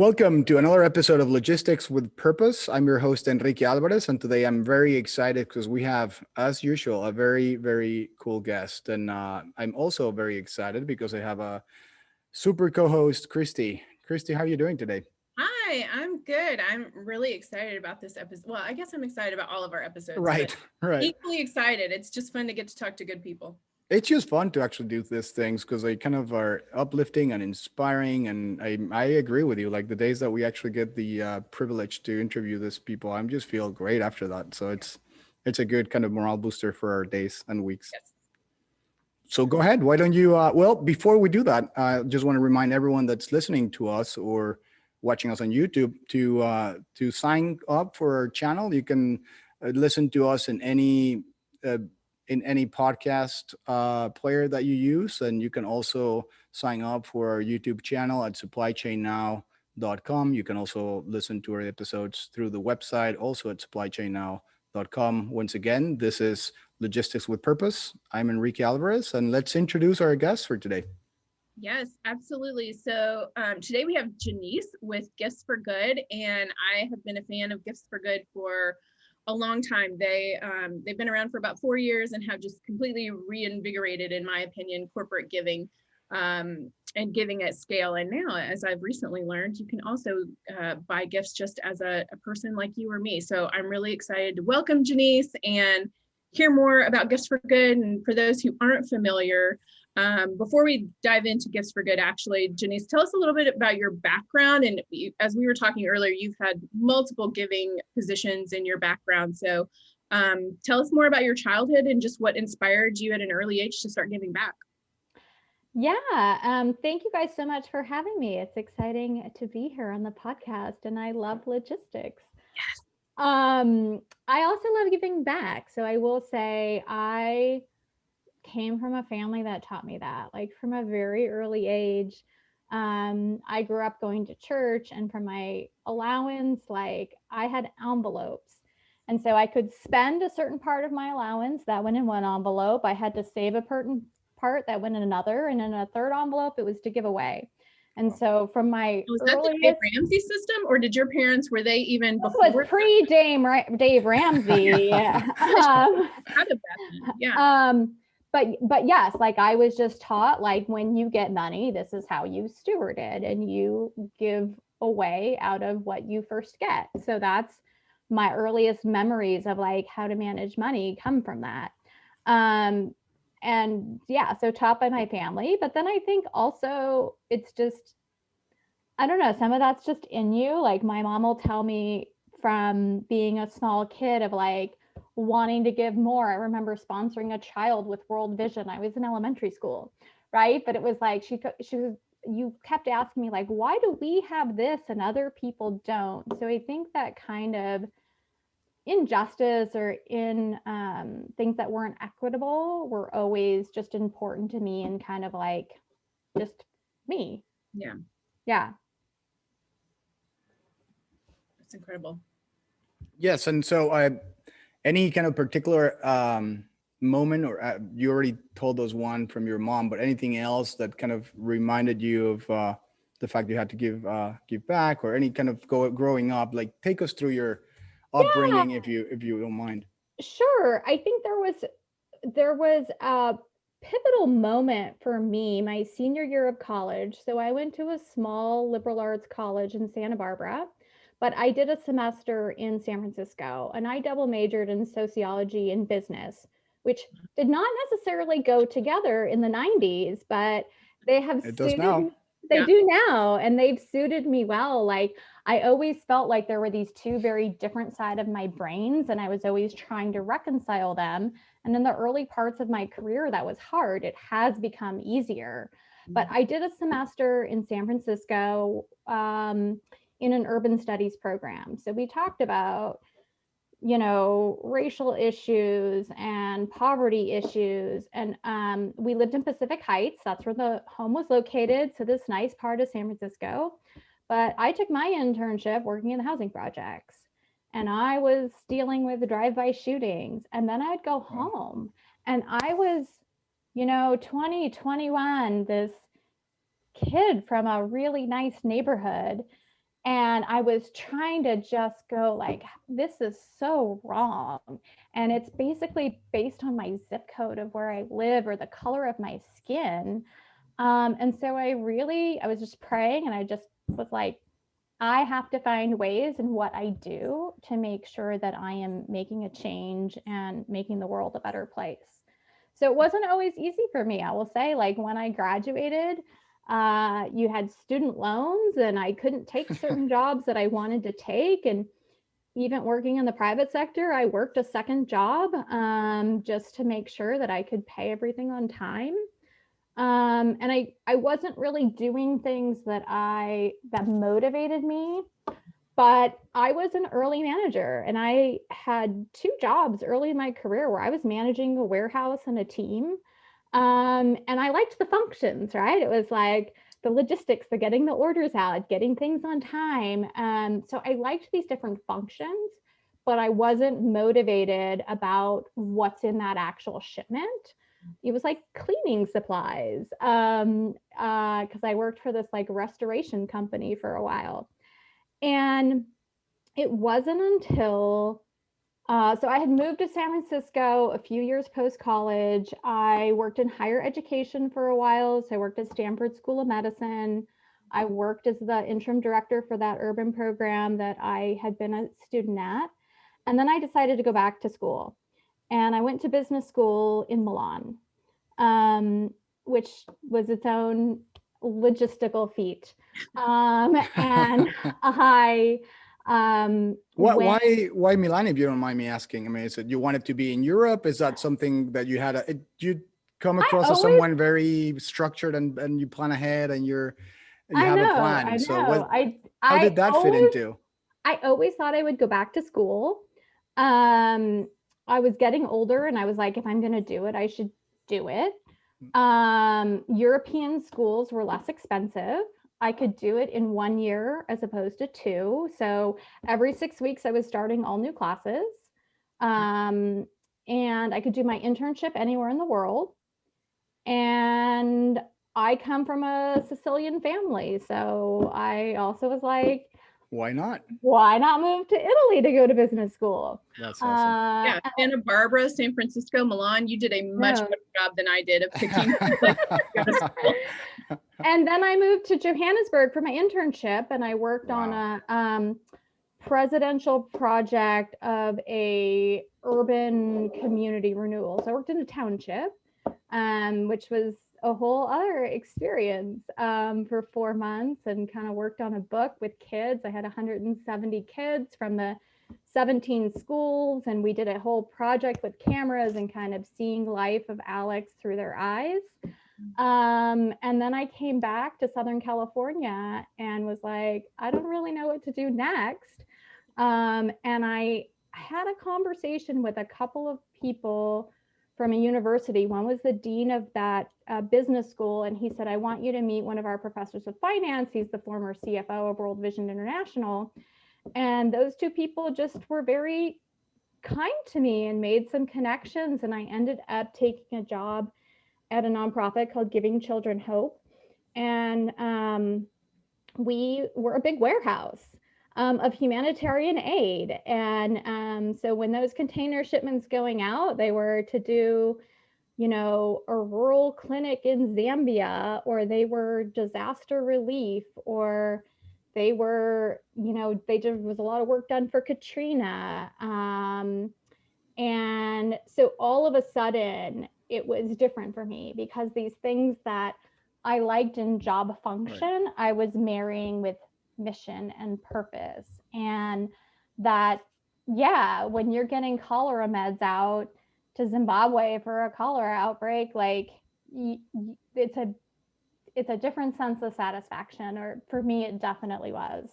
Welcome to another episode of Logistics with Purpose. I'm your host, Enrique Alvarez, and today I'm very excited because we have, as usual, a very, very cool guest. And I'm also very excited because I have a super co-host, Christy. Christy, how are you doing today? Hi, I'm good. I'm really excited about this episode. Well, I guess I'm excited about all of our episodes, but Right. equally excited. It's just fun to get to talk to good people. It's just fun to actually do these things because they kind of are uplifting and inspiring. And I agree with you. Like the days that we actually get the privilege to interview these people, I'm just feel great after that. So it's a good kind of morale booster for our days and weeks. Yes. So go ahead. Why don't you? Well, before we do that, I just want to remind everyone that's listening to us or watching us on YouTube to sign up for our channel. You can listen to us uh, in any podcast player that you use, and you can also sign up for our YouTube channel at supplychainnow.com. You can also listen to our episodes through the website, also at supplychainnow.com. Once again, this is Logistics with Purpose. I'm Enrique Alvarez, and let's introduce our guest for today. Yes, absolutely. So today we have Jenise with Gifts for Good, and I have been a fan of Gifts for Good for a long time. They've been around for about 4 years and have just completely reinvigorated, in my opinion, corporate giving and giving at scale. And now, as I've recently learned, you can also buy gifts just as a person like you or me. So I'm really excited to welcome Jenise and hear more about Gifts for Good. And for those who aren't familiar, before we dive into Gifts for Good, actually, Jenise, tell us a little bit about your background. And as we were talking earlier, you've had multiple giving positions in your background. So tell us more about your childhood and just what inspired you at an early age to start giving back. Yeah, thank you guys so much for having me. It's exciting to be here on the podcast, and I love logistics. Yes. I also love giving back. So I will say I came from a family that taught me that, like from a very early age. I grew up going to church, and from my allowance, like I had envelopes. And so I could spend a certain part of my allowance that went in one envelope. I had to save a part that went in another, and in a third envelope, it was to give away. And so from my Was that the Dave Ramsey system, or did your parents, were they even before? This was pre-Dave Ramsey. Yeah. But yes, like I was just taught, like when you get money, this is how you steward it, and you give away out of what you first get. So that's my earliest memories of like how to manage money come from that. And yeah, so taught by my family, but then I think also it's just, I don't know, some of that's just in you. Like my mom will tell me from being a small kid of like wanting to give more. I remember sponsoring a child with World Vision. I was in elementary school, right? But it was like you kept asking me like, why do we have this and other people don't? So I think that kind of injustice or in things that weren't equitable were always just important to me, and kind of like just me. Yeah. That's incredible. Yes, and so any kind of particular moment, or you already told us one from your mom, but anything else that kind of reminded you of the fact you had to give back, or any kind of growing up? Like, take us through your upbringing, if you don't mind. Sure. I think there was a pivotal moment for me my senior year of college. So I went to a small liberal arts college in Santa Barbara, but I did a semester in San Francisco, and I double majored in sociology and business, which did not necessarily go together in the 90s, but they have It does now. They do now, and they've suited me well. Like I always felt like there were these two very different sides of my brains, and I was always trying to reconcile them. And in the early parts of my career, that was hard. It has become easier. But I did a semester in San Francisco in an urban studies program. So we talked about, racial issues and poverty issues. And we lived in Pacific Heights. That's where the home was located. So this nice part of San Francisco. But I took my internship working in the housing projects, and I was dealing with drive-by shootings. And then I'd go home, and I was, 20, 21, this kid from a really nice neighborhood. And I was trying to just go like, this is so wrong. And it's basically based on my zip code of where I live or the color of my skin. And so I was just praying, and I just was like, I have to find ways in what I do to make sure that I am making a change and making the world a better place. So it wasn't always easy for me, I will say. Like when I graduated, you had student loans, and I couldn't take certain jobs that I wanted to take. And even working in the private sector, I worked a second job just to make sure that I could pay everything on time. And I wasn't really doing things that motivated me, but I was an early manager, and I had 2 jobs early in my career where I was managing a warehouse and a team. And I liked the functions, right? It was like the logistics, the getting the orders out, getting things on time. So I liked these different functions, but I wasn't motivated about what's in that actual shipment. It was like cleaning supplies, because I worked for this like restoration company for a while. And it wasn't until so I had moved to San Francisco a few years post college. I worked in higher education for a while. So I worked at Stanford School of Medicine. I worked as the interim director for that urban program that I had been a student at. And then I decided to go back to school. And I went to business school in Milan, which was its own logistical feat. And I why Milan, if you don't mind me asking? I mean, is it you wanted to be in Europe? Is that something that you had you come across as someone very structured and you plan ahead and you have a plan? I know. So how did that fit into? I always thought I would go back to school. I was getting older, and I was like, if I'm going to do it, I should do it. European schools were less expensive. I could do it in 1 year as opposed to 2. So every 6 weeks, I was starting all new classes. And I could do my internship anywhere in the world. And I come from a Sicilian family. So I also was like, why not? Why not move to Italy to go to business school? That's awesome. Yeah, Santa Barbara, San Francisco, Milan, you did a much better job than I did of picking places to go to school. And then I moved to Johannesburg for my internship, and I worked on a presidential project of a urban community renewal. So I worked in a township, which was a whole other experience for 4 months, and kind of worked on a book with kids. I had 170 kids from the 17 schools, and we did a whole project with cameras and kind of seeing life of Alex through their eyes. And then I came back to Southern California and was like, I don't really know what to do next. And I had a conversation with a couple of people from a university. One was the dean of that business school, and he said, I want you to meet one of our professors of finance. He's the former CFO of World Vision International. And those 2 people just were very kind to me and made some connections. And I ended up taking a job at a nonprofit called Giving Children Hope. And we were a big warehouse of humanitarian aid. And so when those container shipments going out, they were to do, a rural clinic in Zambia, or they were disaster relief, or they were, there was a lot of work done for Katrina. And so all of a sudden it was different for me, because these things that I liked in job function, right, I was marrying with mission and purpose. And that, when you're getting cholera meds out to Zimbabwe for a cholera outbreak, like it's a different sense of satisfaction, or for me, it definitely was.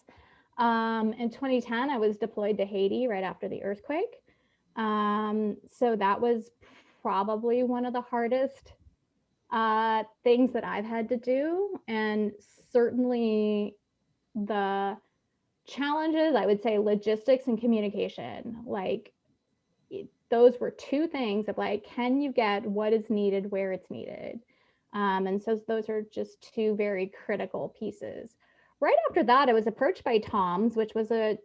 In 2010, I was deployed to Haiti right after the earthquake. So that was probably one of the hardest things that I've had to do. And certainly the challenges, I would say logistics and communication, like those were 2 things of like, can you get what is needed where it's needed? And so those are just 2 very critical pieces. right after that, I was approached by Tom's, which was a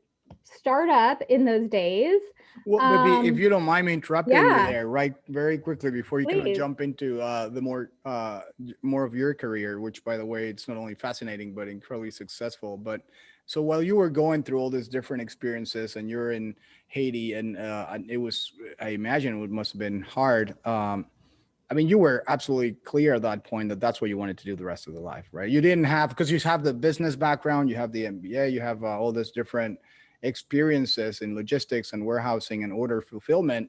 startup in those days. Well, maybe if you don't mind me interrupting you Yeah, there, right, very quickly before you kind of please. jump into the more of your career, which by the way, it's not only fascinating but incredibly successful. But so while you were going through all these different experiences, and you're in Haiti, and it was, I imagine, it must have been hard. I mean, you were absolutely clear at that point that that's what you wanted to do the rest of the life, right? You didn't have, because you have the business background, you have the MBA, you have all this different experiences in logistics and warehousing and order fulfillment.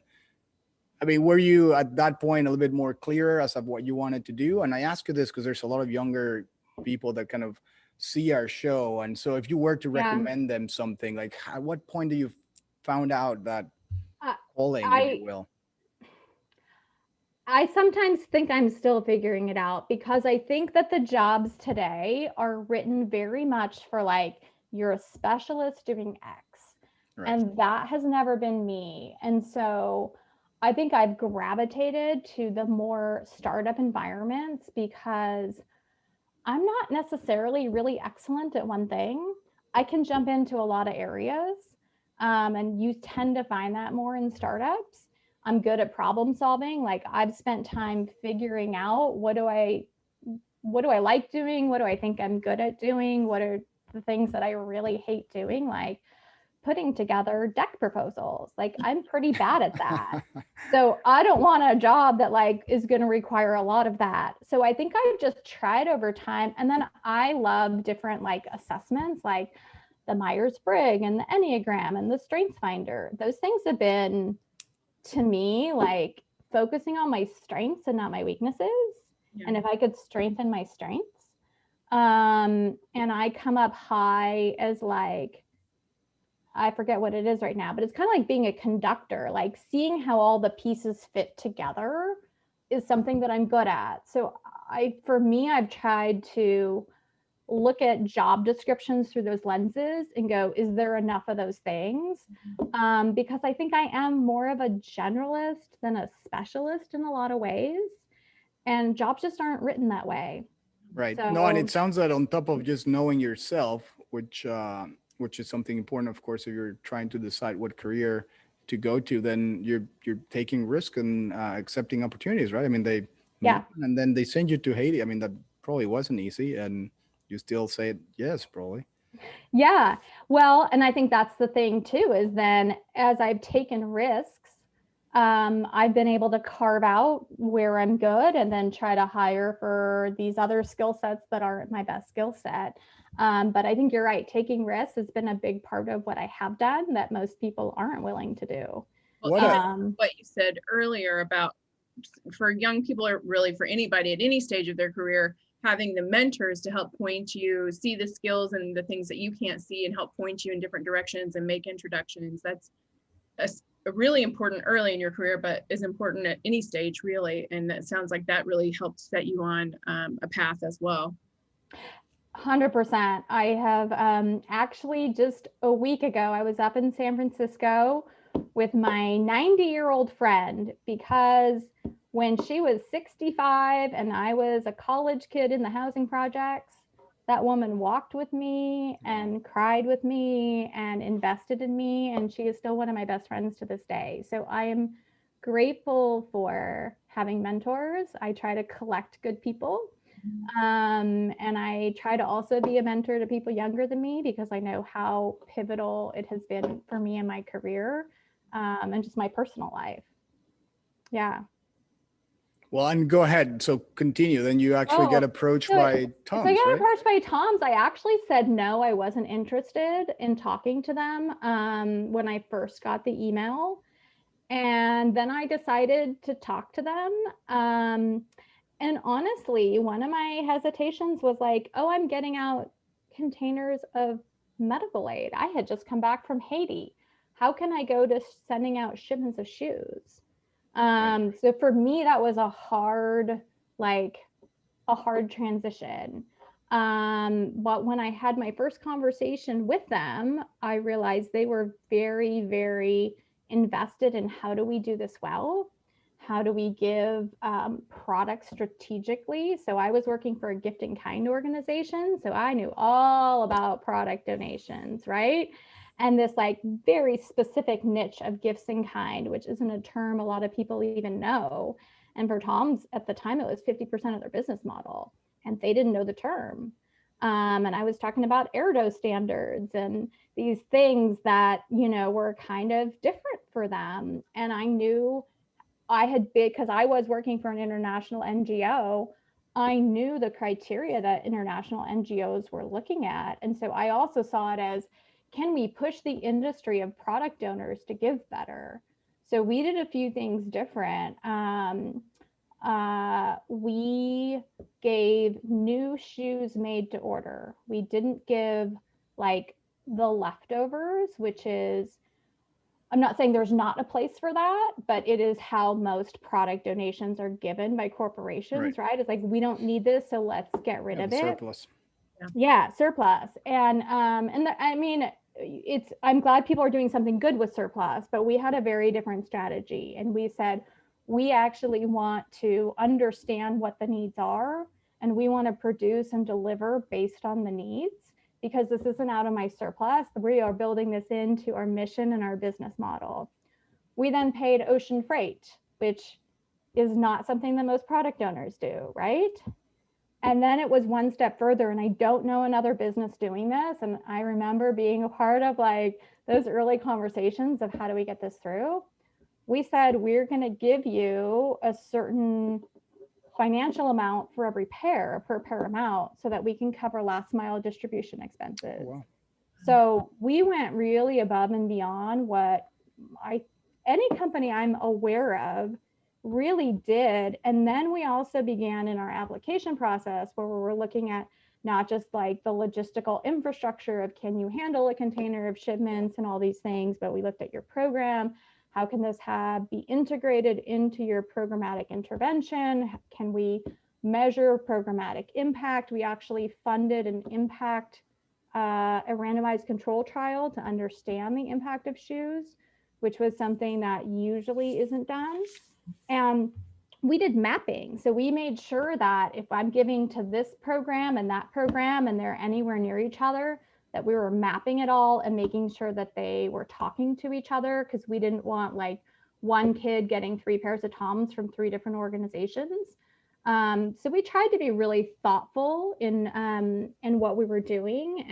I mean, were you at that point a little bit more clear as of what you wanted to do? And I ask you this because there's a lot of younger people that kind of see our show. And so if you were to Yeah. recommend them something, like at what point do you found out that Uh, calling, if you I will? I sometimes think I'm still figuring it out because I think that the jobs today are written very much for like you're a specialist doing X. Right. And that has never been me. And so I think I've gravitated to the more startup environments because I'm not necessarily really excellent at one thing. I can jump into a lot of areas, and you tend to find that more in startups. I'm good at problem solving. Like I've spent time figuring out what do I like doing? What do I think I'm good at doing? What are the things that I really hate doing? Like putting together deck proposals. Like I'm pretty bad at that. So I don't want a job that like is going to require a lot of that. So I think I've just tried over time. And then I love different like assessments like the Myers-Briggs and the Enneagram and the Strengths Finder. Those things have been to me like focusing on my strengths and not my weaknesses. Yeah. And if I could strengthen my strengths, and I come up high as like I forget what it is right now, but it's kind of like being a conductor, like seeing how all the pieces fit together is something that I'm good at. So for me, I've tried to look at job descriptions through those lenses and go, is there enough of those things? Because I think I am more of a generalist than a specialist in a lot of ways. And jobs just aren't written that way. Right. No, and it So sounds that on top of just knowing yourself, which is something important, of course, if you're trying to decide what career to go to, then you're taking risk and accepting opportunities, right? I mean, yeah. and then they send you to Haiti. I mean, that probably wasn't easy, and you still say yes, probably. Yeah. Well, and I think that's the thing too, is then as I've taken risks, I've been able to carve out where I'm good and then try to hire for these other skill sets that aren't my best skill set. But I think you're right. Taking risks has been a big part of what I have done that most people aren't willing to do. Well, What a even what you said earlier about for young people, or really for anybody at any stage of their career, having the mentors to help point you, see the skills and the things that you can't see and help point you in different directions and make introductions. That's a really important early in your career, but is important at any stage really. And that sounds like that really helped set you on a path as well. 100%. I have actually just a week ago, I was up in San Francisco with my 90-year-old friend because when she was 65 and I was a college kid in the housing projects, that woman walked with me and cried with me and invested in me. And she is still one of my best friends to this day. So I am grateful for having mentors. I try to collect good people. And I try to also be a mentor to people younger than me because I know how pivotal it has been for me in my career, and just my personal life. Yeah. well, and go ahead. So continue. Then you actually get Oh, approached so, by so I Tom's, got right? approached by Tom's. I actually said no, I wasn't interested in talking to them when I first got the email. And then I decided to talk to them. And honestly, one of my hesitations was like, oh, I'm getting out containers of medical aid. I had just come back from Haiti. How can I go to sending out shipments of shoes? So for me, that was a hard transition. But when I had my first conversation with them, I realized they were very, very invested in how do we do this well? how do we give products strategically? So I was working for a gift in kind organization, so I knew all about product donations, right? And this like very specific niche of gifts in kind, which isn't a term a lot of people even know. And for Tom's at the time, it was 50% of their business model, and they didn't know the term. And I was talking about Erdo standards and these things that, you know, were kind of different for them. And I knew I had been, because I was working for an international NGO, I knew the criteria that international NGOs were looking at. And so I also saw it as, can we push the industry of product donors to give better? So we did a few things different. We gave new shoes made to order. We didn't give like the leftovers, which is, I'm not saying there's not a place for that, but it is how most product donations are given by corporations, right? It's like, we don't need this, so let's get rid of it. Surplus. Yeah, surplus. And I mean, I'm glad people are doing something good with surplus, but we had a very different strategy. And we said, we actually want to understand what the needs are, and we want to produce and deliver based on the needs, because this isn't out of my surplus. We are building this into our mission and our business model. We then paid ocean freight, which is not something that most product owners do, right? And then it was one step further, and I don't know another business doing this. And I remember being a part of like those early conversations of how do we get this through? We said, we're going to give you a certain financial amount for every pair, per pair amount, so that we can cover last mile distribution expenses. Oh, wow. So we went really above and beyond what any company I'm aware of really did. And then we also began in our application process where we were looking at not just like the logistical infrastructure of, can you handle a container of shipments and all these things, but we looked at your program. How can this be integrated into your programmatic intervention? Can we measure programmatic impact? We actually funded an impact, a randomized control trial to understand the impact of shoes, which was something that usually isn't done. And we did mapping. So we made sure that if I'm giving to this program and that program and they're anywhere near each other, that we were mapping it all and making sure that they were talking to each other, because we didn't want like one kid getting 3 pairs of Toms from 3 different organizations. So we tried to be really thoughtful in what we were doing,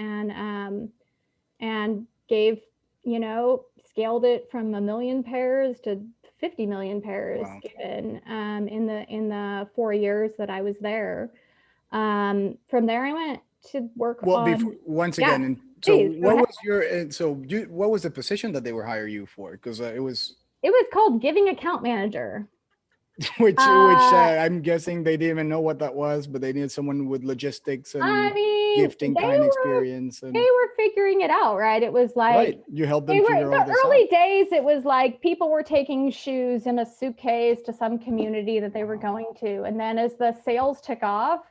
and gave, you know, scaled it from 1 million pairs to 50 million pairs. Wow. Given in the 4 years that I was there. From there, I went to work on. Once again, and so what was your what was the position that they were hiring you for? Because it was called giving account manager. which I'm guessing they didn't even know what that was, but they needed someone with logistics and gifting kind experience. And they were figuring it out, right? It was like you helped them figure all this out. The early days, it was like people were taking shoes in a suitcase to some community that they were going to, and then as the sales took off,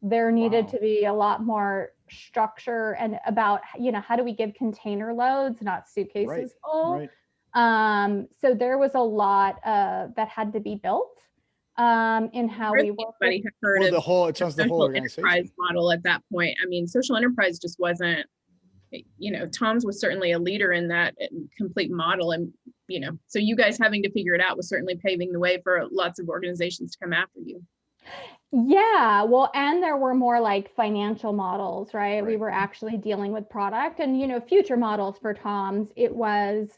there needed to be a lot more structure and about, you know, how do we give container loads, not suitcases full. So there was a lot that had to be built in how we work. Everybody had heard of the whole enterprise model at that point. I mean, social enterprise just wasn't, you know, Tom's was certainly a leader in that complete model. And, you know, so you guys having to figure it out was certainly paving the way for lots of organizations to come after you. Yeah, well, and there were more like financial models, right? We were actually dealing with product and, you know, future models for Tom's. It was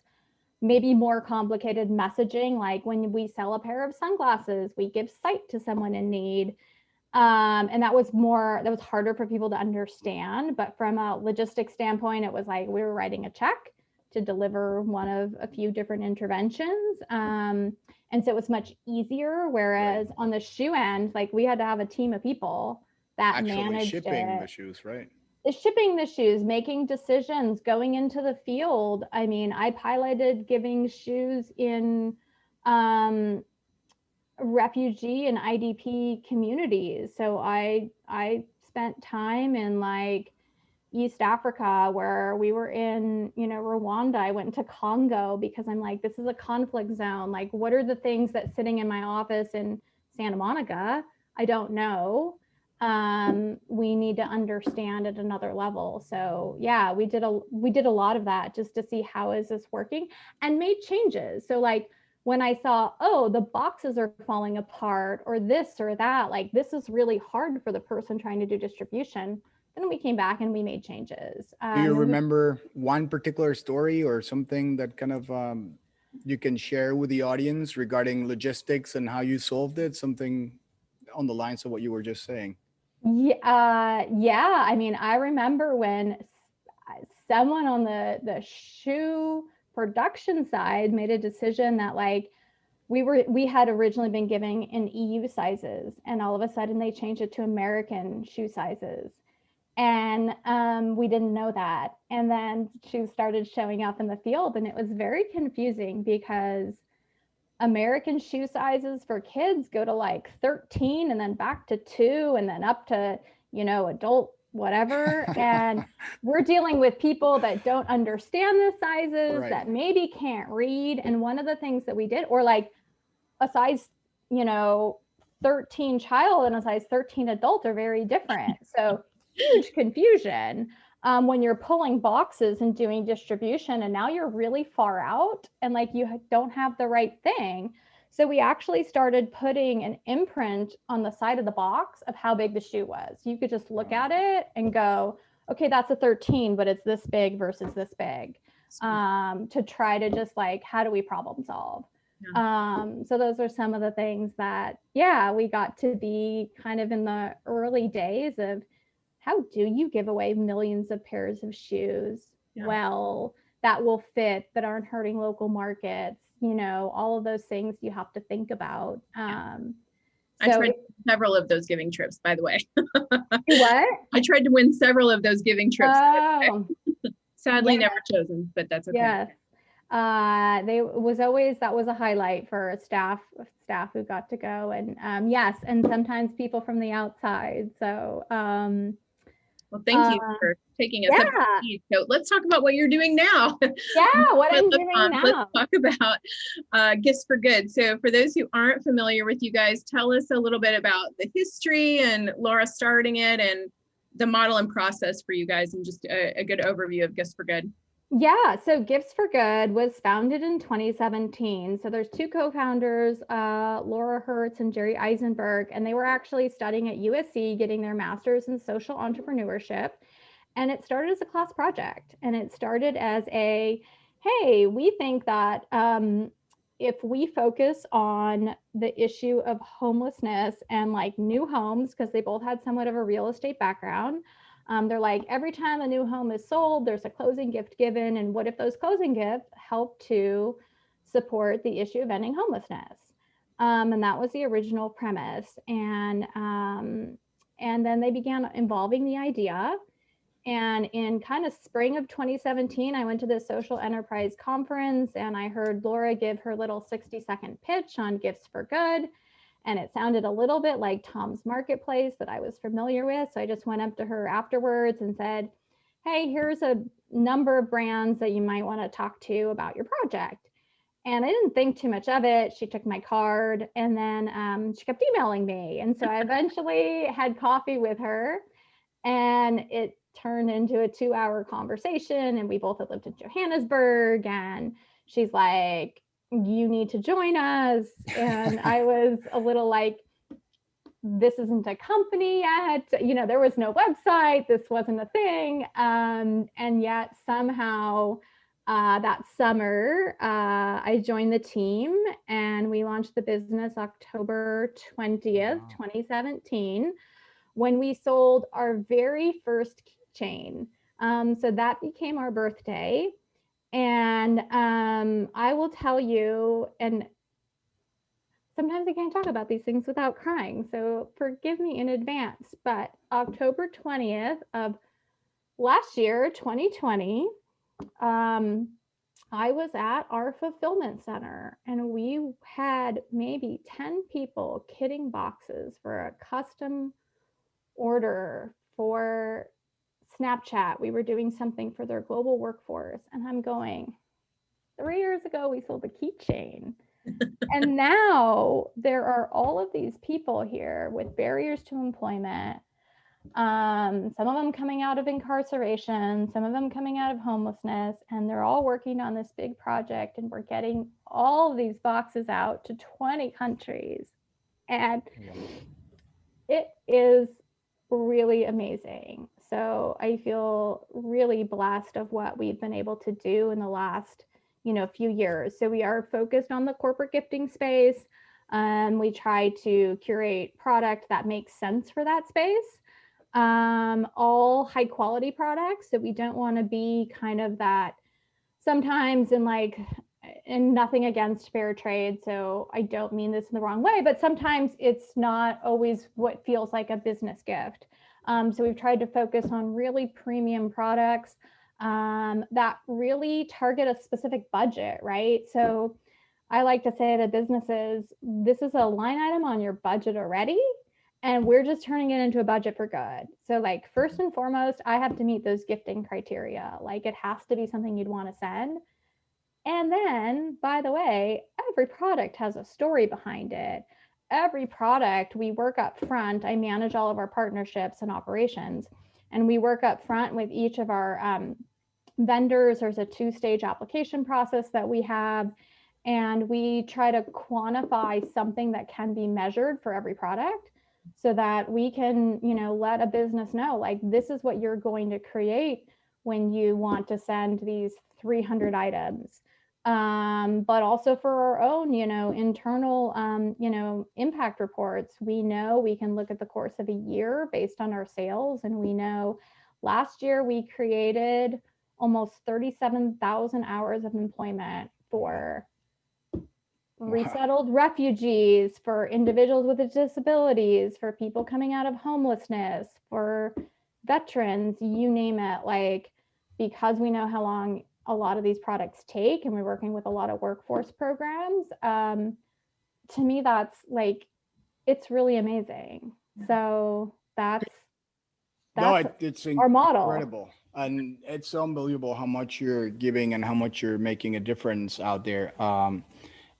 maybe more complicated messaging, like when we sell a pair of sunglasses, we give sight to someone in need. And that was harder for people to understand. But from a logistics standpoint, it was like we were writing a check to deliver one of a few different interventions. And so it was much easier. Whereas on the shoe end, like we had to have a team of people that managed shipping the shoes, right? Shipping the shoes, making decisions, going into the field. I mean, I piloted giving shoes in refugee and IDP communities. So I spent time in like East Africa, where we were in, Rwanda. I went to Congo because I'm like, this is a conflict zone. Like, what are the things that sitting in my office in Santa Monica, I don't know. We need to understand at another level. So yeah, we did a lot of that just to see how is this working, and made changes. So like when I saw, oh, the boxes are falling apart or this or that, like this is really hard for the person trying to do distribution, then we came back and we made changes. Do you remember one particular story or something that kind of you can share with the audience regarding logistics and how you solved it? Something on the lines of what you were just saying. Yeah. I mean, I remember when someone on the shoe production side made a decision that like we had originally been giving in EU sizes, and all of a sudden they changed it to American shoe sizes. And we didn't know that. And then shoes started showing up in the field, and it was very confusing because American shoe sizes for kids go to like 13 and then back to 2 and then up to, adult whatever. And we're dealing with people that don't understand the sizes, Right. that maybe can't read. And one of the things that we did, or like a size, 13 child and a size 13 adult are very different. So huge confusion. When you're pulling boxes and doing distribution, and now you're really far out and like you don't have the right thing. So we actually started putting an imprint on the side of the box of how big the shoe was. You could just look at it and go, okay, that's a 13, but it's this big versus this big, to try to just like, how do we problem solve? So those are some of the things that, yeah, we got to be kind of in the early days of, how do you give away millions of pairs of shoes well that will fit, that aren't hurting local markets, all of those things you have to think about. I tried several of those giving trips, by the way. What? I tried to win several of those giving trips. Oh. Sadly, never chosen, but that's okay. Yes. That was a highlight for staff who got to go. And yes, and sometimes people from the outside. So well, thank you for taking us up to speed. So let's talk about what you're doing now. Yeah, what I'm doing now. Let's talk about Gifts for Good. So for those who aren't familiar with you guys, tell us a little bit about the history and Laura starting it and the model and process for you guys, and just a good overview of Gifts for Good. Yeah, so Gifts for Good was founded in 2017. So there's two co-founders, Laura Hertz and Jerry Eisenberg, and they were actually studying at USC, getting their master's in social entrepreneurship. And it started as a class project. And it started as a, hey, we think that if we focus on the issue of homelessness and like new homes, because they both had somewhat of a real estate background, they're like, every time a new home is sold, there's a closing gift given. And what if those closing gifts help to support the issue of ending homelessness? And that was the original premise. And then they began involving the idea. And in kind of spring of 2017, I went to the social enterprise conference and I heard Laura give her little 60-second pitch on Gifts for Good. And it sounded a little bit like Tom's Marketplace that I was familiar with. So I just went up to her afterwards and said, hey, here's a number of brands that you might want to talk to about your project. And I didn't think too much of it. She took my card and then she kept emailing me. And so I eventually had coffee with her, and it turned into a 2-hour conversation. And we both had lived in Johannesburg, and she's like, you need to join us. And I was a little like, this isn't a company yet. There was no website. This wasn't a thing. And yet somehow that summer, I joined the team and we launched the business October 20th, 2017, when we sold our very first keychain. So that became our birthday. And I will tell you, and sometimes I can't talk about these things without crying, so forgive me in advance, but October 20th of last year, 2020, I was at our fulfillment center and we had maybe 10 people kitting boxes for a custom order for Snapchat, we were doing something for their global workforce. And I'm going, 3 years ago, we sold a keychain. And now there are all of these people here with barriers to employment. Some of them coming out of incarceration, some of them coming out of homelessness, and they're all working on this big project. And we're getting all of these boxes out to 20 countries. And it is really amazing. So I feel really blessed of what we've been able to do in the last, few years. So we are focused on the corporate gifting space. We try to curate product that makes sense for that space. All high quality products. So we don't want to be kind of that sometimes and nothing against fair trade. So I don't mean this in the wrong way, but sometimes it's not always what feels like a business gift. So we've tried to focus on really premium products that really target a specific budget, right? So I like to say to businesses, this is a line item on your budget already, and we're just turning it into a budget for good. So like first and foremost, I have to meet those gifting criteria. Like it has to be something you'd want to send. And then, by the way, every product has a story behind it. Every product we work up front. I manage all of our partnerships and operations, and we work up front with each of our vendors. There's a 2-stage application process that we have, and we try to quantify something that can be measured for every product so that we can, let a business know, like, this is what you're going to create when you want to send these 300 items. But also for our own, internal, impact reports, we know we can look at the course of a year based on our sales. And we know last year we created almost 37,000 hours of employment for resettled refugees, for individuals with disabilities, for people coming out of homelessness, for veterans, you name it, like, because we know how long a lot of these products take, and we're working with a lot of workforce programs. To me, that's like, it's really amazing. So that's it's our model. incredible. And it's unbelievable how much you're giving and how much you're making a difference out there.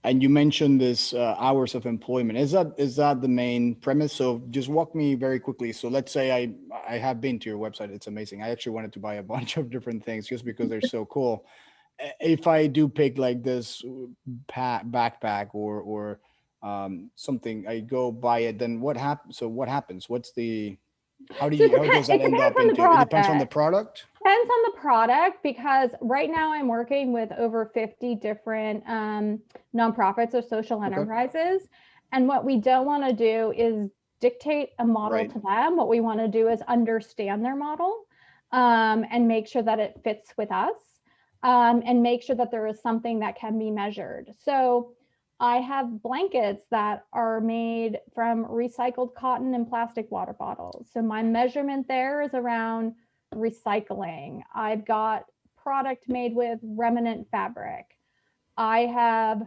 And you mentioned this hours of employment. Is that the main premise? So just walk me very quickly. So let's say I have been to your website. It's amazing. I actually wanted to buy a bunch of different things just because they're so cool. If I do pick like this backpack or something, I go buy it. Then what happens? So what happens? How does that end up into? It depends on the product. Depends on the product, because right now I'm working with over 50 different nonprofits or social enterprises. And what we don't want to do is dictate a model to them. What we want to do is understand their model and make sure that it fits with us and make sure that there is something that can be measured. So I have blankets that are made from recycled cotton and plastic water bottles. So my measurement there is around recycling. I've got product made with remnant fabric. I have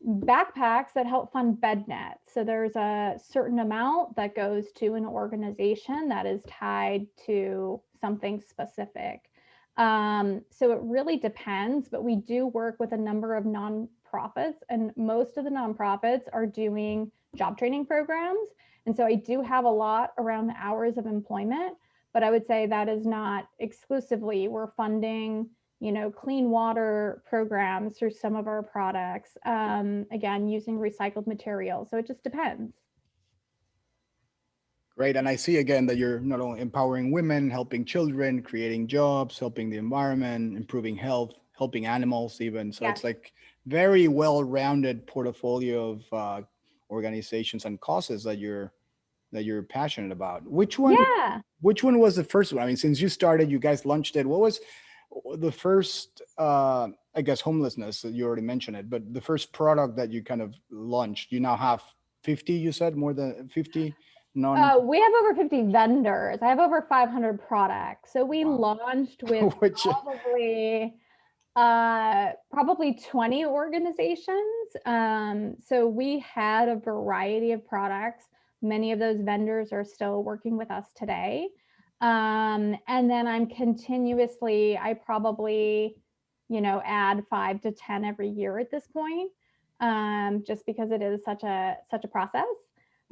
backpacks that help fund bed nets. So there's a certain amount that goes to an organization that is tied to something specific. So it really depends, but we do work with a number of nonprofits, and most of the nonprofits are doing job training programs. And so I do have a lot around the hours of employment, but I would say that is not exclusively. We're funding, clean water programs through some of our products, again, using recycled materials. So it just depends. Great. And I see again that you're not only empowering women, helping children, creating jobs, helping the environment, improving health, helping animals even. So it's like very well-rounded portfolio of organizations and causes that you're passionate about. Which one was the first one? I mean, since you started, you guys launched it. What was the first, I guess, homelessness, you already mentioned it, but the first product that you kind of launched? You now have 50, you said, more than 50? We have over 50 vendors. I have over 500 products. So we launched with probably 20 organizations. So we had a variety of products. Many of those vendors are still working with us today. And then I'm continuously, I probably, add 5 to 10 every year at this point, just because it is such a process.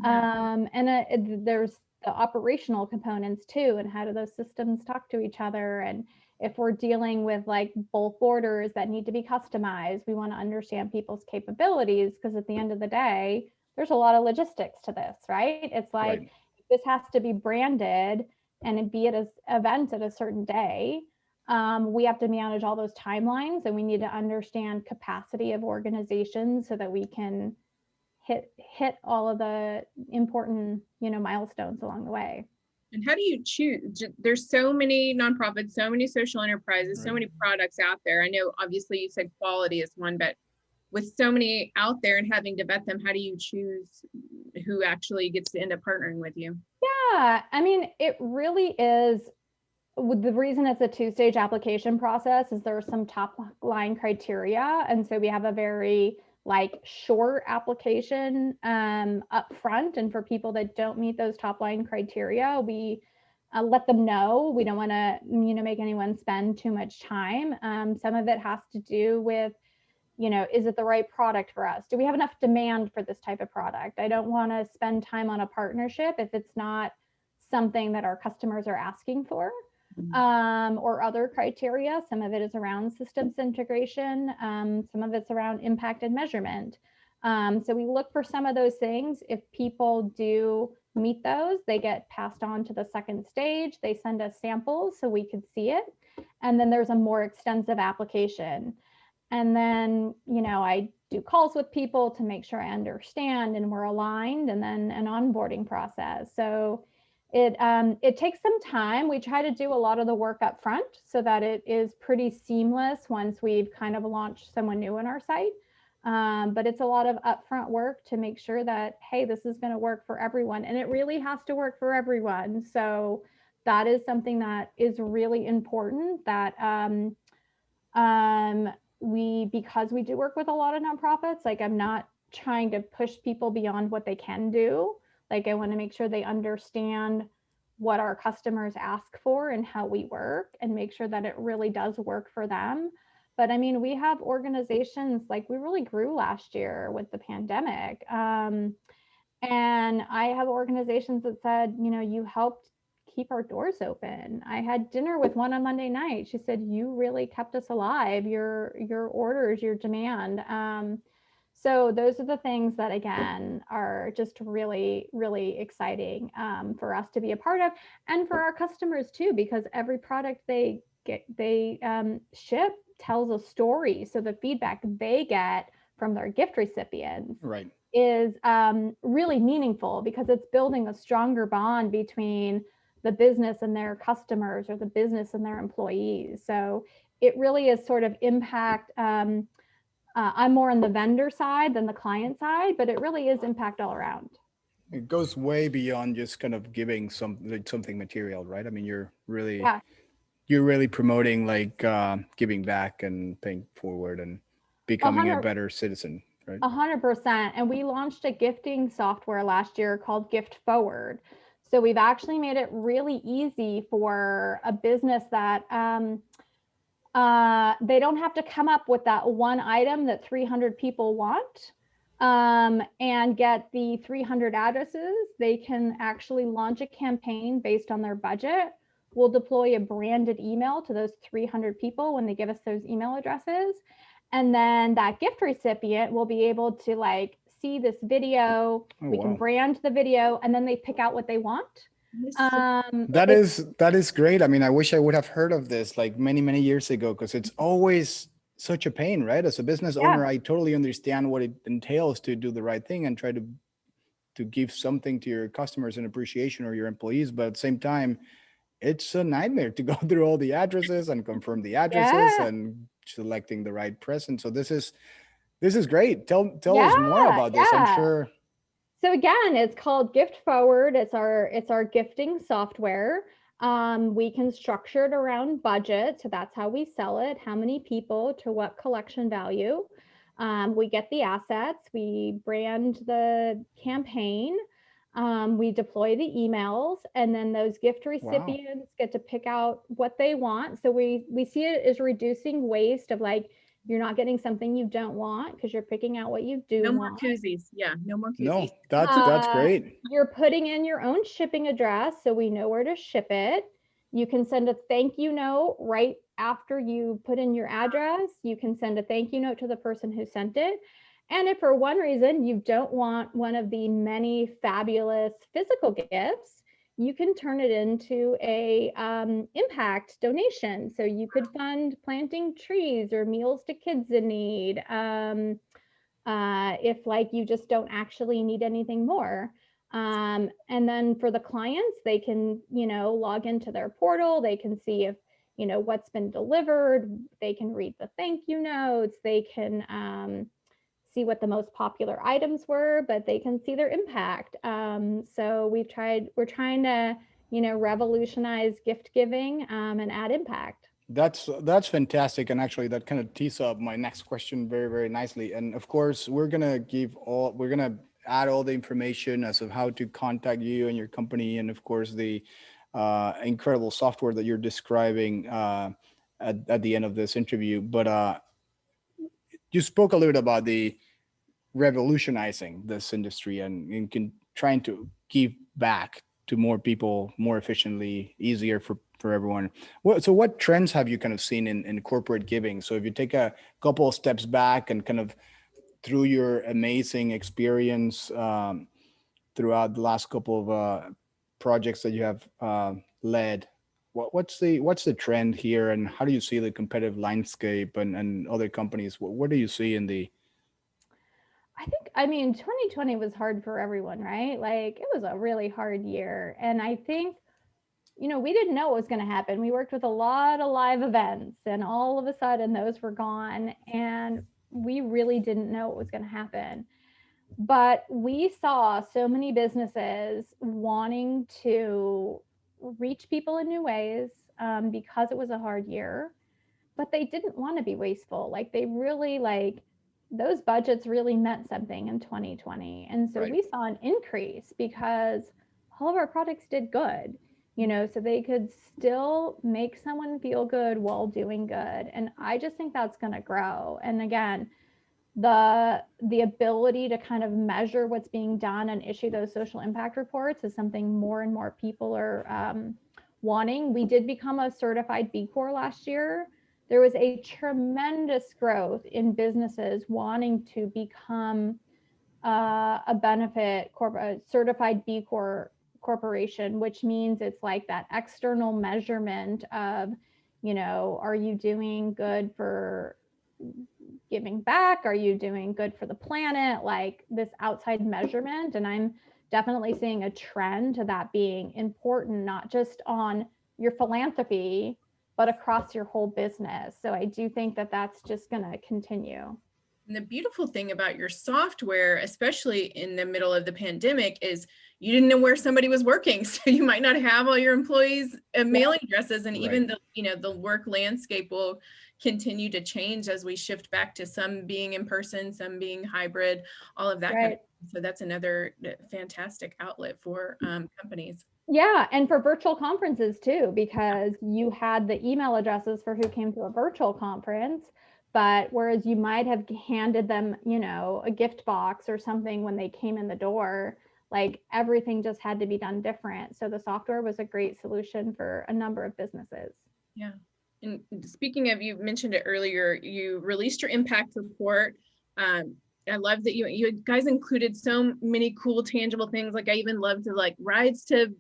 And there's the operational components too, and how do those systems talk to each other? And if we're dealing with like bulk orders that need to be customized, we want to understand people's capabilities, because at the end of the day, there's a lot of logistics to this, right? It's like, Right. this has to be branded and be at an event at a certain day. We have to manage all those timelines, and we need to understand capacity of organizations so that we can hit all of the important, milestones along the way. And how do you choose? There's so many nonprofits, so many social enterprises, so Right. many products out there. I know obviously you said quality is one, but with so many out there and having to vet them, how do you choose who actually gets to end up partnering with you? Yeah, I mean, it really is. The reason it's a two-stage application process is there are some top line criteria. And so we have a very like short application up front. And for people that don't meet those top line criteria, we let them know. We don't want to, make anyone spend too much time. Some of it has to do with, is it the right product for us? Do we have enough demand for this type of product? I don't want to spend time on a partnership if it's not something that our customers are asking for. Or other criteria. Some of it is around systems integration. Some of it's around impact and measurement. So we look for some of those things. If people do meet those, they get passed on to the second stage. They send us samples so we could see it. And then there's a more extensive application. And then, I do calls with people to make sure I understand and we're aligned, and then an onboarding process. So it takes some time. We try to do a lot of the work up front so that it is pretty seamless once we've kind of launched someone new on our site. But it's a lot of upfront work to make sure that, hey, this is going to work for everyone. And it really has to work for everyone. So that is something that is really important, that because we do work with a lot of nonprofits, like I'm not trying to push people beyond what they can do. Like I want to make sure they understand what our customers ask for and how we work, and make sure that it really does work for them. But I mean, we have organizations, like we really grew last year with the pandemic. And I have organizations that said, you helped keep our doors open. I had dinner with one on Monday night. She said, you really kept us alive, your orders, your demand. So those are the things that, again, are just really, really exciting for us to be a part of, and for our customers too, because every product they ship tells a story. So the feedback they get from their gift recipients Right. is really meaningful, because it's building a stronger bond between the business and their customers, or the business and their employees. So it really is sort of impact. I'm more on the vendor side than the client side, but it really is impact all around. It goes way beyond just kind of giving something material, right? I mean, Yeah. you're really promoting like giving back and paying forward and becoming a 100, better citizen, right? 100%. And we launched a gifting software last year called Gift Forward. So we've actually made it really easy for a business that they don't have to come up with that one item that 300 people want and get the 300 addresses. They can actually launch a campaign based on their budget. We'll deploy a branded email to those 300 people when they give us those email addresses. And then that gift recipient will be able to like see this video. Oh, We can wow. brand the video, and then they pick out what they want. That is great. I mean, I wish I would have heard of this like many years ago, because it's always such a pain, right? As a business owner, I totally understand what it entails to do the right thing and try to give something to your customers in appreciation, or your employees. But at the same time, it's a nightmare to go through all the addresses and confirm the addresses Yeah. and selecting the right present. So this is great. Tell us more Yeah. about this. I'm Yeah. sure. So again, it's called Gift Forward. It's our gifting software. We can structure it around budget. So that's how we sell it. How many people to what collection value. We get the assets. We brand the campaign. We deploy the emails, and then those gift Wow. recipients get to pick out what they want. So we see it as reducing waste of like, you're not getting something you don't want because you're picking out what you do No more want. koozies. Yeah, no more No, koozies. that's great. You're putting in your own shipping address so we know where to ship it. You can send a thank you note right after you put in your address. You can send a thank you note to the person who sent it. And if for one reason you don't want one of the many fabulous physical gifts, you can turn it into a impact donation. So you could fund planting trees or meals to kids in need. If like you just don't actually need anything more. And then for the clients, they can, log into their portal. They can see if, what's been delivered. They can read the thank you notes. They can see what the most popular items were, but they can see their impact. So we're trying to, revolutionize gift giving and add impact. That's fantastic, and actually, that kind of tees up my next question very, very nicely. And of course, we're gonna add all the information as of how to contact you and your company, and of course, the incredible software that you're describing at the end of this interview. But you spoke a little bit about the revolutionizing this industry and trying to give back to more people more efficiently, easier for everyone. So what trends have you kind of seen in corporate giving? So if you take a couple of steps back and kind of through your amazing experience throughout the last couple of projects that you have led, what's the trend here, and how do you see the competitive landscape and other companies? What do you see in the 2020 was hard for everyone, right? Like it was a really hard year. And I think, we didn't know what was going to happen. We worked with a lot of live events and all of a sudden those were gone and we really didn't know what was going to happen. But we saw so many businesses wanting to reach people in new ways because it was a hard year, but they didn't want to be wasteful. Like they really those budgets really meant something in 2020. And so Right. we saw an increase because all of our products did good, so they could still make someone feel good while doing good. And I just think that's going to grow. And again, the ability to kind of measure what's being done and issue those social impact reports is something more and more people are wanting. We did become a certified B Corp last year. There was a tremendous growth in businesses wanting to become a benefit corporate certified B Corp corporation, which means it's like that external measurement of, are you doing good for giving back? Are you doing good for the planet? Like this outside measurement. And I'm definitely seeing a trend to that being important, not just on your philanthropy, but across your whole business. So I do think that that's just going to continue. And the beautiful thing about your software, especially in the middle of the pandemic, is you didn't know where somebody was working. So you might not have all your employees' mailing addresses, and even the work landscape will continue to change as we shift back to some being in person, some being hybrid, all of that. Kind of, so that's another fantastic outlet for companies. Yeah, and for virtual conferences too, because you had the email addresses for who came to a virtual conference. But whereas you might have handed them, a gift box or something when they came in the door, like everything just had to be done different. So the software was a great solution for a number of businesses. Yeah. And speaking of, you mentioned it earlier, you released your impact report. I love that you guys included so many cool, tangible things. Like I even loved the rides to,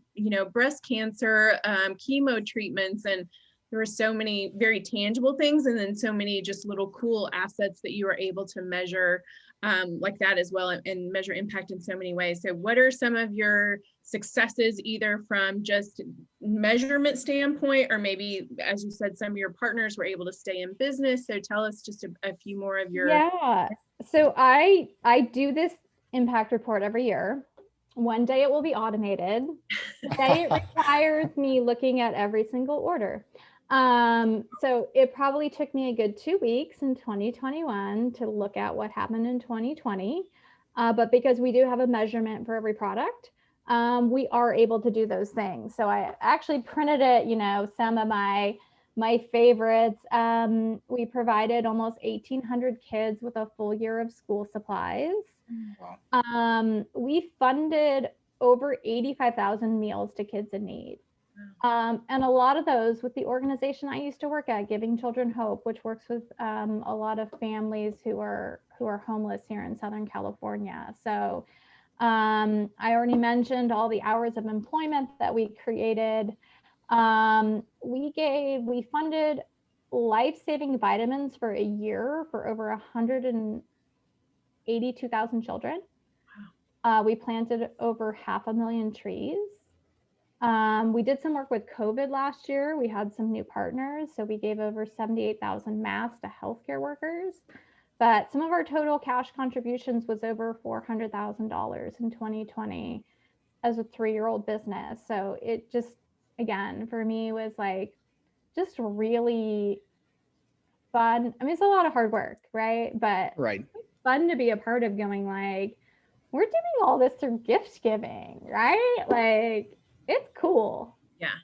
breast cancer, chemo treatments, and there were so many very tangible things, and then so many just little cool assets that you were able to measure like that as well, and measure impact in so many ways. So what are some of your successes, either from just measurement standpoint, or maybe, as you said, some of your partners were able to stay in business? So tell us just a few more of your... Yeah, so I do this impact report every year. One day it will be automated. Today it requires me looking at every single order. So it probably took me a good 2 weeks in 2021 to look at what happened in 2020. But because we do have a measurement for every product, we are able to do those things. So I actually printed it, some of my favorites. We provided almost 1,800 kids with a full year of school supplies. Wow. We funded over 85,000 meals to kids in need. And a lot of those with the organization I used to work at, Giving Children Hope, which works with a lot of families who are homeless here in Southern California. So I already mentioned all the hours of employment that we created. We funded life-saving vitamins for a year for over 182,000 children. We planted over 500,000 trees. We did some work with COVID last year. We had some new partners. So we gave over 78,000 masks to healthcare workers. But some of our total cash contributions was over $400,000 in 2020 as a 3-year-old business. So it just, again, for me was like just really fun. I mean, it's a lot of hard work, right? But Right. fun to be a part of, going like, we're doing all this through gift giving, right? Like, it's cool. Yeah.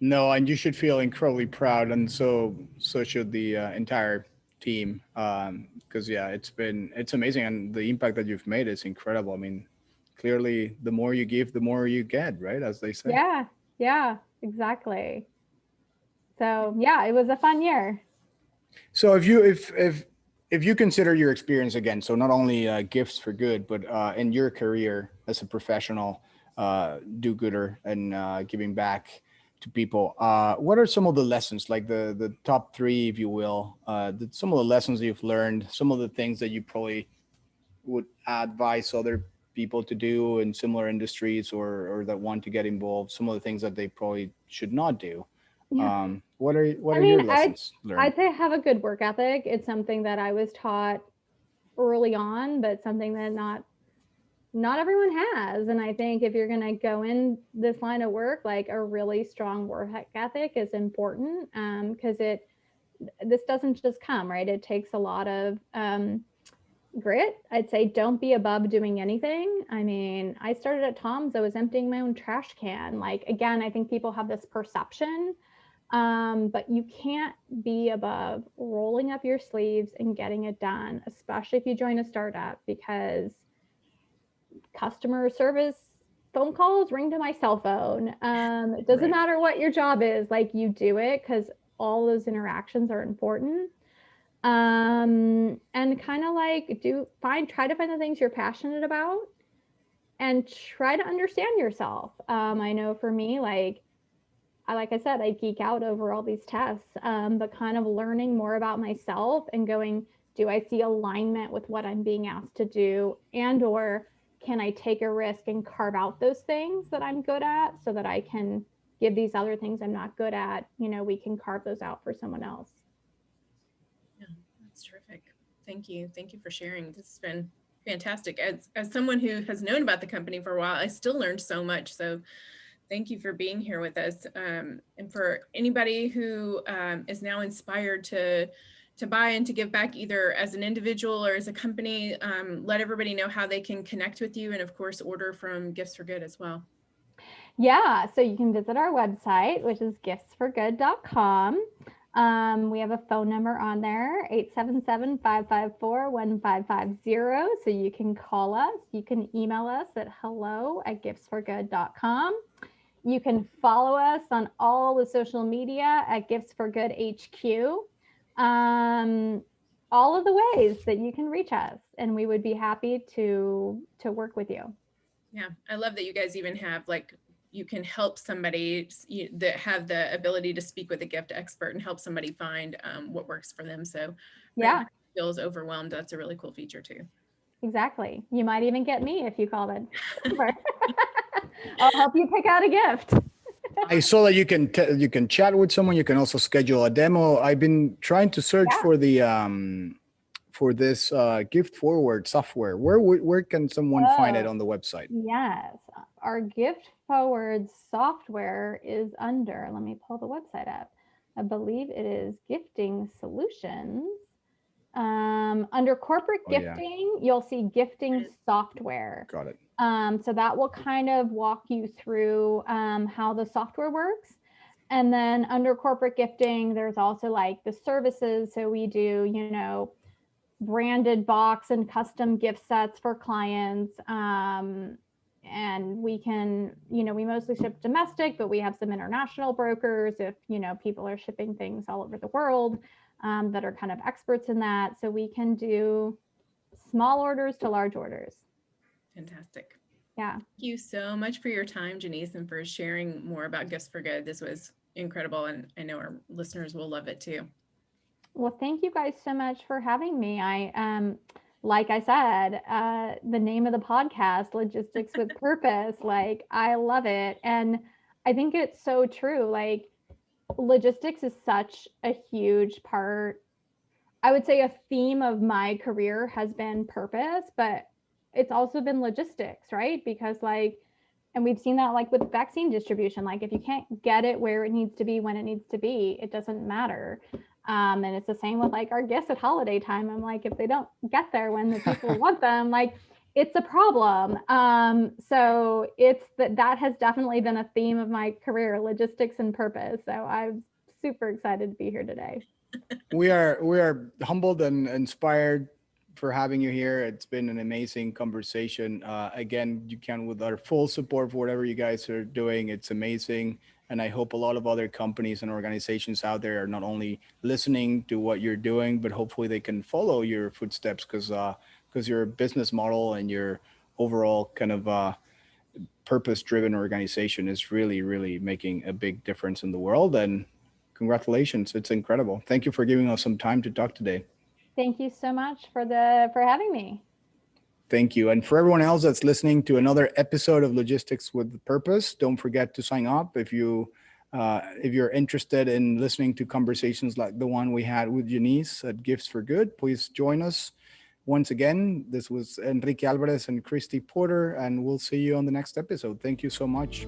No, and you should feel incredibly proud, and so should the entire team. Because it's amazing, and the impact that you've made is incredible. I mean, clearly, the more you give, the more you get, right? As they say. Yeah, exactly. So yeah, it was a fun year. So if you consider your experience again, so not only Gifts for Good, but in your career as a professional do-gooder and giving back to people, what are some of the lessons, like the top 3, if you will, some of the lessons you've learned, some of the things that you probably would advise other people to do in similar industries or that want to get involved, some of the things that they probably should not do? Yeah. What are your lessons learned? I'd say have a good work ethic. It's something that I was taught early on, but something that not everyone has. And I think if you're going to go in this line of work, like a really strong work ethic is important, because this doesn't just come, right? It takes a lot of grit. I'd say don't be above doing anything. I mean, I started at Tom's, I was emptying my own trash can. Like, again, I think people have this perception, but you can't be above rolling up your sleeves and getting it done, especially if you join a startup, because customer service phone calls ring to my cell phone. It doesn't matter what your job is, like, you do it because all those interactions are important. And kind of like try to find the things you're passionate about and try to understand yourself. I know for me, like I said, I geek out over all these tests, but kind of learning more about myself and going, do I see alignment with what I'm being asked to do? And or can I take a risk and carve out those things that I'm good at so that I can give these other things I'm not good at, we can carve those out for someone else. Yeah, that's terrific. Thank you. Thank you for sharing. This has been fantastic. As someone who has known about the company for a while, I still learned so much. So thank you for being here with us. And for anybody who is now inspired to buy and to give back, either as an individual or as a company, let everybody know how they can connect with you, and of course, order from Gifts for Good as well. Yeah, so you can visit our website, which is giftsforgood.com. We have a phone number on there, 877-554-1550. So you can call us. You can email us at hello@giftsforgood.com. You can follow us on all the social media at Gifts for Good HQ. All of the ways that you can reach us, and we would be happy to work with you. Yeah, I love that you guys even have, like, you can help somebody that have the ability to speak with a gift expert and help somebody find what works for them. So yeah, feels overwhelmed. That's a really cool feature too. Exactly. You might even get me if you call it. I'll help you pick out a gift. I saw that you can chat with someone. You can also schedule a demo. I've been trying to search for the for this gift forward software. Where can someone find it on the website? Yes, our gift forward software is under, let me pull the website up. I believe it is Gifting Solutions. Under corporate gifting, you'll see gifting software. Got it. So that will kind of walk you through how the software works. And then under corporate gifting, there's also like the services. So we do, you know, branded box and custom gift sets for clients. And we can, you know, we mostly ship domestic, but we have some international brokers if, you know, people are shipping things all over the world that are kind of experts in that. So we can do small orders to large orders. Fantastic. Yeah. Thank you so much for your time, Jenise, and for sharing more about Gifts for Good. This was incredible, and I know our listeners will love it too. Well, thank you guys so much for having me. I like I said, the name of the podcast, Logistics with Purpose, like I love it. And I think it's so true. Like logistics is such a huge part. I would say a theme of my career has been purpose, but it's also been logistics, right? Because like, and we've seen that like with vaccine distribution, like if you can't get it where it needs to be, when it needs to be, it doesn't matter. And it's the same with like our guests at holiday time. I'm like, if they don't get there when the people want them, like it's a problem. So it's that has definitely been a theme of my career, logistics and purpose. So I'm super excited to be here today. We are humbled and inspired for having you here. It's been an amazing conversation. Again, you can with our full support for whatever you guys are doing. It's amazing. And I hope a lot of other companies and organizations out there are not only listening to what you're doing, but hopefully they can follow your footsteps because your business model and your overall kind of purpose-driven organization is really, really making a big difference in the world. And congratulations. It's incredible. Thank you for giving us some time to talk today. Thank you so much for having me. Thank you. And for everyone else that's listening to another episode of Logistics with Purpose, don't forget to sign up if you're interested in listening to conversations like the one we had with Jenise at Gifts for Good. Please join us. Once again, this was Enrique Alvarez and Christy Porter, and we'll see you on the next episode. Thank you so much.